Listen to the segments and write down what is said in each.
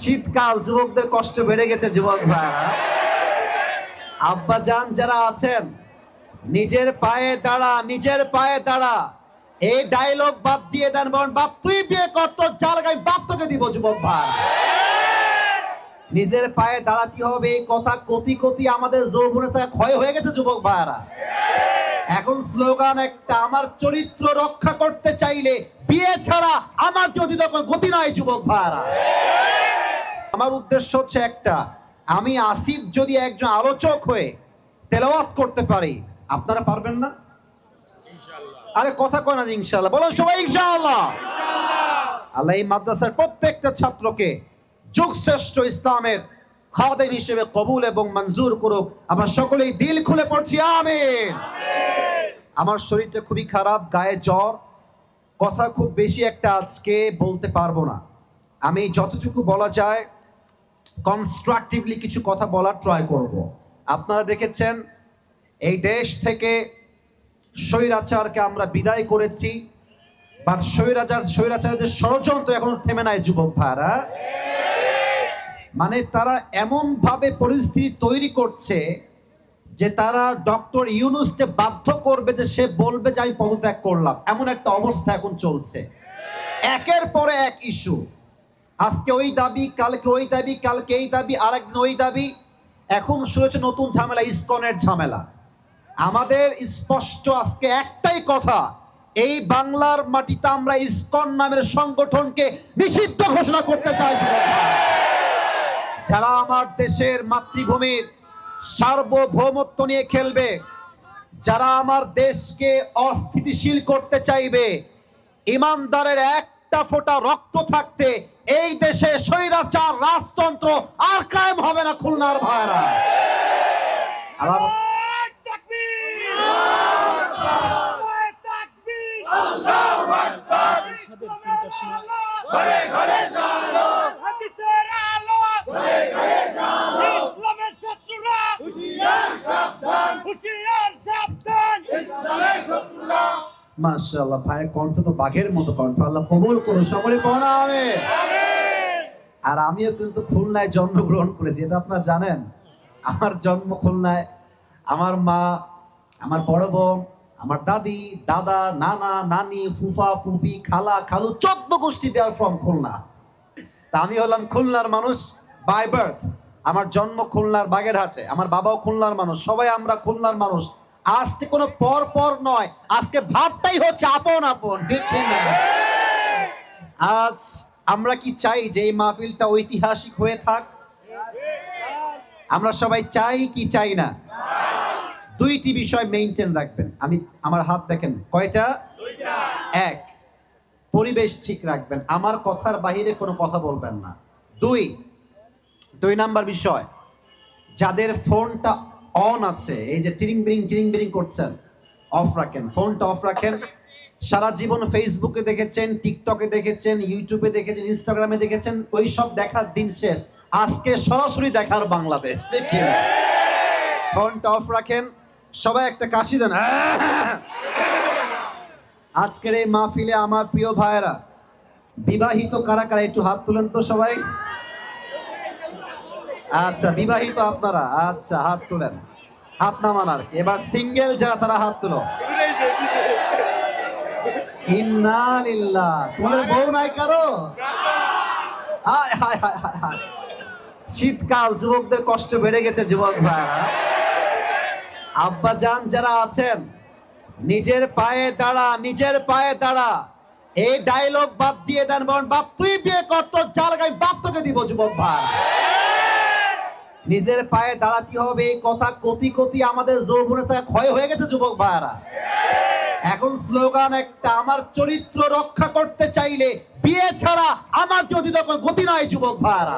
শীতকাল, যুবকদের কষ্ট বেড়ে গেছে। যুবক ভাইরা, আব্বা জান যারা আছেন, নিজের পায়ে দাঁড়া, নিজের পায়ে দাঁড়া, এই ডায়লগ বাদ দিয়ে দেন। বলেন, বাপ তুই বিয়ে কর, তোর জাল গাই বাপ তোকে দিব। যুবক ভাই, নিজের পায়ে দাঁড়াতে হবে। এই কথা কতি কতি আমাদের যৌবনের থেকে ক্ষয় হয়ে গেছে। যুবক ভাইরা, এখন স্লোগান একটা, আমার চরিত্র রক্ষা করতে চাইলে বিয়ে ছাড়া আমার যদি তখন গতি নাই। যুবক ভাইরা, আমার উদ্দেশ্য হচ্ছে একটা, আমি আসিফ যদি একজন আলোচক হয়ে তেলাওয়াত করতে পারি, আপনারা পারবেন না? আরে কথা কয় না যে ইনশাআল্লাহ? বলো সবাই ইনশাআল্লাহ। আল্লাহ এই মাদ্রাসার প্রত্যেকটা ছাত্রকে যুগশ্রেষ্ঠ ইসলামের খাদেম হিসেবে কবুল এবং মঞ্জুর করুক। আমরা সকলেই দিল খুলে পড়ছি আমিন। আমার শরীরটা খুবই খারাপ, গায়ে জ্বর, কথা খুব বেশি একটা আজকে বলতে পারবো না। আমি যতটুকু বলা যায় কনস্ট্রাকটিভলি কিছু কথা বলার ট্রাই করব। আপনারা দেখেছেন এই দেশ থেকে স্বৈরাচারকে আমরা বিদায় করেছি, বাট স্বৈরাচারের যে ষড়যন্ত্র এখনো থেমে নাই। যুবক ভাইরা, মানে তারা এমন ভাবে পরিস্থিতি তৈরি করছে যে তারা ডক্টর ইউনূসকে বাধ্য করবে যে সে বলবে যে আমি পদত্যাগ করলাম। এমন একটা অবস্থা এখন চলছে, একের পরে এক ইস্যু। আজকে ওই দাবি, কালকে ওই দাবি, কালকে এই দাবি, আরেকদিন ওই দাবি। এখন শুরু হচ্ছে নতুন ঝামেলা, ইসকনের ঝামেলা। আমাদের স্পষ্ট আজকে একটাই কথা, এই বাংলার মাটিতে আমরা ইসকন নামের সংগঠনকে নিষিদ্ধ ঘোষণা করতে চাই। যারা আমার দেশের মাতৃভূমির সার্বভৌমত্ব নিয়ে খেলবে, যারা আমার দেশকে অস্থিতিশীল করতে চাইবে, ইমানদারের একটা ফোঁটা রক্ত থাকতে এই দেশে স্বৈরাচার রাজতন্ত্র আর কায়েম হবে না। খুলনার ভাইরা, মাশাআল্লাহ, ভাইয়ের কণ্ঠ তো বাঘের মতো কণ্ঠ। আল্লাহ কবুল করুন, সকলে পড়ুন আমিন। আর আমিও কিন্তু খুলনায় জন্মগ্রহণ করেছি, এটা আপনারা জানেন। আমার জন্ম খুলনায়। আমার মা, আমার বড় বোন, আমার দাদি, দাদা, নানা, নানি, ফুফা, ফুফি, খালা, খালু, 14 গোষ্ঠী দেওয়ার ফ্রম খুলনা। তা আমি হলাম খুলনার মানুষ বাই বার্থ। আমার জন্ম খুলনার বাগেরহাটে, আমার বাবাও খুলনার মানুষ, সবাই আমরা খুলনার মানুষ। আজকে কোনো পর পর নয়, আজকে ভাবটাই হচ্ছে আপন আপন, ঠিক না? আজ আমরা কি চাই যে এই মাহফিলটা ঐতিহাসিক হয়ে থাক? আমরা সবাই চাই কি চাই না? দুইটি বিষয় মেইনটেইন রাখবেন। আমার হাত দেখেন কয়টা? এক, পরিবেশ ঠিক রাখবেন, আমার কথার বাইরে কোনো কথা বলবেন না। দুই নাম্বার বিষয়, যাদের ফোনটা অন আছে, এই যে টিরিং বিরিং করছেন, অফ রাখেন, ফোনটা অফ রাখেন। সারা জীবন ফেসবুকে দেখেছেন, টিকটকে দেখেছেন, ইউটিউবে দেখেছেন, ইনস্টাগ্রামে দেখেছেন, ওই সব দেখার দিন শেষ। আজকে সরাসরি দেখার বাংলাদেশ, ঠিক কি? ফোনটা অফ রাখেন। সবাই একটা কাশি দেন। আজকের এই মাহফিলে আমার প্রিয় ভাইয়েরা, বিবাহিত কারা কারা একটু হাত তুলেন তো সবাই। আচ্ছা, বিবাহিত আপনারা, আচ্ছা হাত তুলেন, হাত নামান আর কি। এবার সিঙ্গেল যারা, তারা হাত তুলো। ইন্না লিল্লাহ। তোমাদের বউ নাই কারো? শীতকাল, যুবকদের কষ্ট বেড়ে গেছে। যুবক ভাইরা, আব্বা জান যারা আছেন, নিজের পায়ে দাঁড়া, নিজের পায়ে দাঁড়া, এই ডায়লগ বাদ দিয়ে দেন। বলেন, বাপ তুই বিয়ে কর, তোর জাল গাই বাপ তোকে দিব। যুবক ভাই, নিজের পায়ে দাঁড়াতে হবে। এই কথা কতি কতি আমাদের যৌবনের থেকে ক্ষয় হয়ে গেছে। যুবক ভাইরা, এখন স্লোগান একটা, আমার চরিত্র রক্ষা করতে চাইলে বিয়ে ছাড়া আমার যদি তখন গতি নাই। যুবক ভাইরা,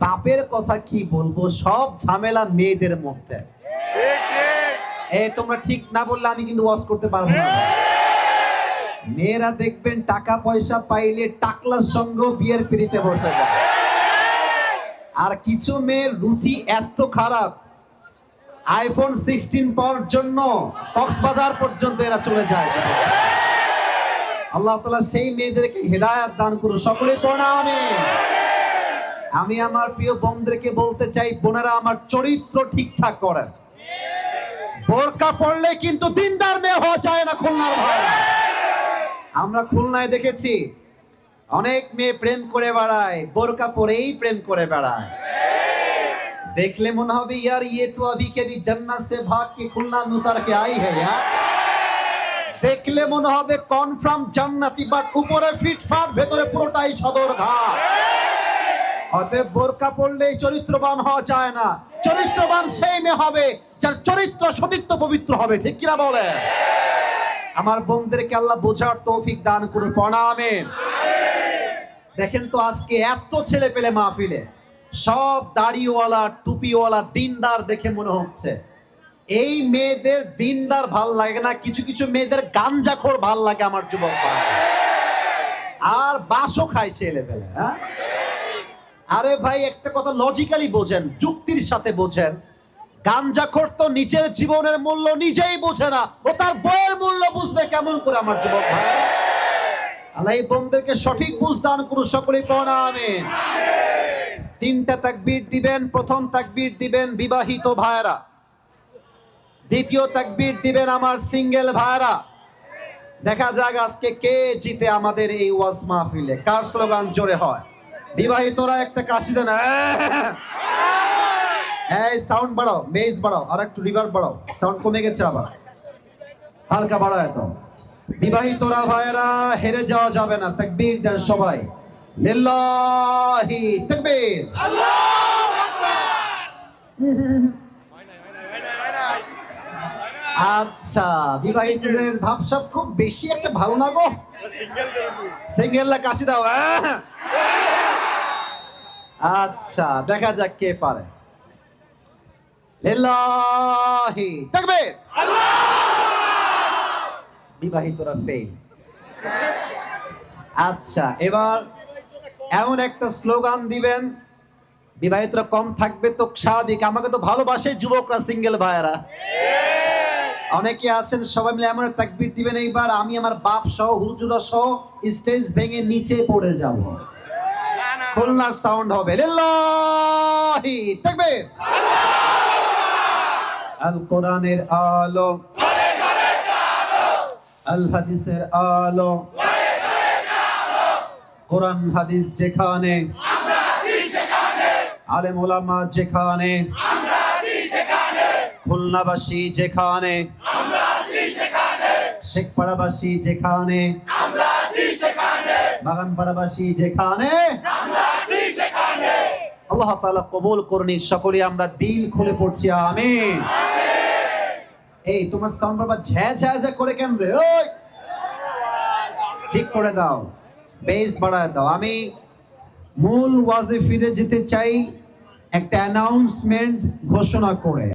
বাপের কথা কি বলবো, সব ঝামেলা মেয়েদের মধ্যে। তোমরা ঠিক না বললে আমি কিন্তু ওয়াজ করতে পারবো না। মেয়েরা দেখবেন টাকা পয়সা পাইলে টাকলার সঙ্গে বিয়ের পিড়িতে বসে যায়। আর কিছু মেয়ের রুচি এত খারাপ, আইফোন 16 পাওয়ার জন্য কক্সবাজার পর্যন্ত এরা চলে যায়। আল্লাহ তাআলা সেই মেয়েদেরকে হেদায়েত দান করুন, সকলে প্রণামে। আমি আমার প্রিয় বোনদেরকে বলতে চাই, বোনেরা আমার চরিত্র ঠিকঠাক করেন। বোরকা পড়লে কিন্তু দিনদার মেয়ে হওয়া যায় না খুলনার ভাই। আমরা খুলনায় দেখেছি অনেক মেয়ে প্রেম করে বেড়ায়, বোরকা পরেই প্রেম করে বেড়ায়। দেখলে মনে হবে ইয়ার ইয়ে তো अभी के भी जन्नत से भाग के खुलना में उतर के आई है यार। দেখলে মনে হবে কনফার্ম জান্নাতি, বাট উপরে ফিটফাট, ভেতরে পুরোটাই সদরঘাট। অতএব বোরকা পড়লেই চরিত্রবান হওয়া যায় না। চরিত্রবান সেই মেয়ে হবে যার চরিত্র সতীত্ব পবিত্র হবে, ঠিক কিনা বলে? আমার বোনদেরকে আল্লাহ বোঝার তৌফিক দান করুন, প্রণামেন। দেখেন তো আজকে এত ছেলে পেলে মাহফিলে, সব দাড়িওয়ালা টুপিওয়ালা দিনদার দেখে মনে হচ্ছে এই মেয়েদের দিনদার ভাল লাগে না, কিছু কিছু মেয়েদের গাঞ্জাখোর ভাল লাগে আমার যুবক ভাই। আর বাসও খায় ছেলে পেলে। হ্যাঁ, আরে ভাই একটা কথা লজিক্যালি বোঝেন, যুক্তির সাথে বোঝেন। গাঞ্জাখোর তো নিজের জীবনের মূল্য নিজেই বোঝে না, ও তার বইয়ের মূল্য বুঝবে কেমন করে আমার যুবক ভাই? আল্লাহ এই বোনদেরকে সঠিক বুঝ দান করুন, সকলেই প্রণামেন। তিনটা তাকবীর দিবেন। প্রথম তাকবীর দিবেন বিবাহিত ভাইরা, দ্বিতীয় তাকবীর দিবেন আমার সিঙ্গেল ভাইরা। দেখা যাক আজকে কে জিতে আমাদের এই ওয়াজ মাহফিলে, কার স্লোগান জোরে হয়। বিবাহিতরা একটা কাশি দেন। এই সাউন্ড বাড়াও, বেস বাড়াও, আর একটু রিভার্ব বাড়াও, সাউন্ড কমে গেছে, আবার হালকা বাড়াও। এত বিবাহিতরা ভাইরা হেরে যাওয়া যাবে না, তাকবীর দেন সবাই। লিল্লাহি তাকবীর, আল্লাহু আকবার। আচ্ছা, বিবাহিতদের ভাবসাব খুব বেশি একটা ভালো না গো। সিঙ্গেলরা কাশি দাও। আচ্ছা, দেখা যাক কে পারে। লিল্লাহি তাকবীর, বিবাহিতরা ফেল। আচ্ছা, এবার এমন একটা স্লোগান দিবেন, বিবাহিতরা কম থাকবে তো স্বাভাবিক, আমাকে তো ভালোবাসে যুবকরা, সিঙ্গেল ভাইয়েরা অনেকে আছেন, সবাই মিলে এমন তাকবীর দিবেন এইবার আমি আমার বাপ সহ হুজুরা সহ স্টেজ ভেঙে নিচে পড়ে যাব। খুলনার সাউন্ড হবে লিল্লাহি তাকবীর, আল কোরআনের আলো, আল হাদিসের আলো, কোরআন হাদিস যেখানে, আলেম ওলামা যেখানে, খুলনাবাসী যেখানে, শেখপাড়াবাসী যেখানে, বাগানপাড়াবাসী যেখানে, আল্লাহ তাআলা কবুল করুন। সকলে আমরা দিল খুলে পড়ছি আমিন। এই তোমার সাউন্ড বাবা ঝ্যা ঝ্যা ঝ্যা করে কেন রে? ওই ঠিক করে দাও, বেস বাড়ায় দাও। আমি মূল ওয়াজে ফিরে যেতে চাই একটা অ্যানাউন্সমেন্ট ঘোষণা করে।